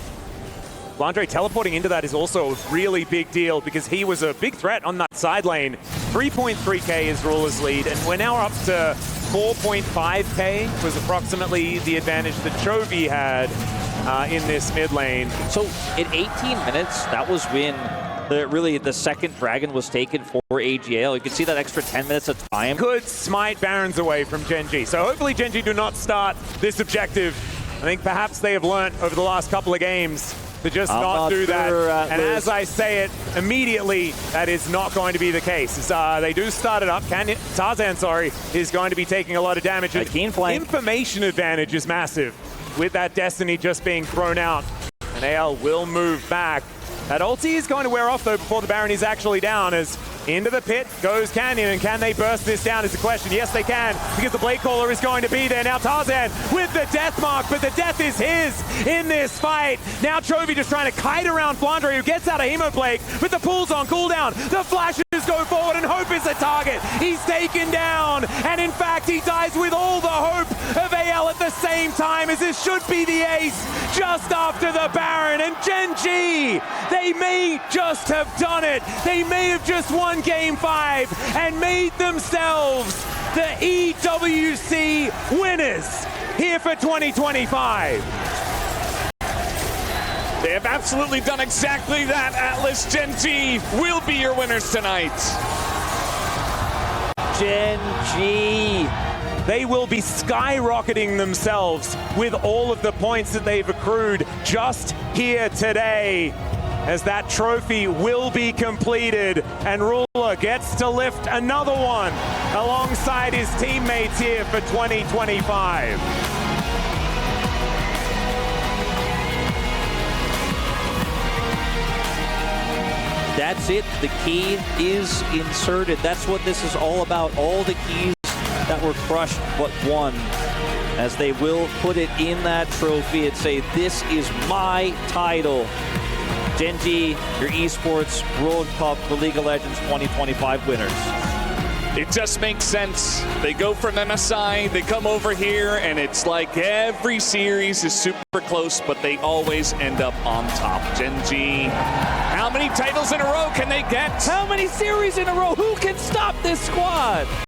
Flandre teleporting into that is also a really big deal because he was a big threat on that side lane. 3.3k is Ruler's lead, and we're now up to 4.5k was approximately the advantage that Chovy had in this mid lane. So in 18 minutes, that was when the second dragon was taken for AG.AL. You can see that extra 10 minutes of time. Could smite Barons away from Gen.G. So hopefully Gen.G do not start this objective. I think perhaps they have learnt over the last couple of games to just not do that. And as I say it immediately, that is not going to be the case. They do start it up. Tarzan, is going to be taking a lot of damage. Keen flank. Information advantage is massive with that Destiny just being thrown out. And AL will move back. That ulti is going to wear off, though, before the Baron is actually down, as into the pit goes Canyon, and can they burst this down is the question. Yes, they can, because the Blade Caller is going to be there. Now Tarzan with the death mark, but the death is his in this fight. Now Trophy just trying to kite around Flandre, who gets out of Hemoplague, but the pool's on cooldown. The flashes go forward, and Hope is the target. He's taken down, and in fact, he dies with all the hope of AL at the same time, as this should be the ace just after the Baron. And Gen.G, they may just have done it. They may have just won Game 5 and made themselves the EWC winners here for 2025. They have absolutely done exactly that, Atlas. Gen.G will be your winners tonight. Gen.G. They will be skyrocketing themselves with all of the points that they've accrued just here today, as that trophy will be completed, and Ruler gets to lift another one alongside his teammates here for 2025. That's it. The key is inserted. That's what this is all about. All the keys that were crushed but one, as they will put it in that trophy and say, this is my title. Gen.G, your Esports World Cup for League of Legends 2025 winners. It just makes sense. They go from MSI, they come over here, and it's like every series is super close, but they always end up on top. Gen.G, how many titles in a row can they get? How many series in a row? Who can stop this squad?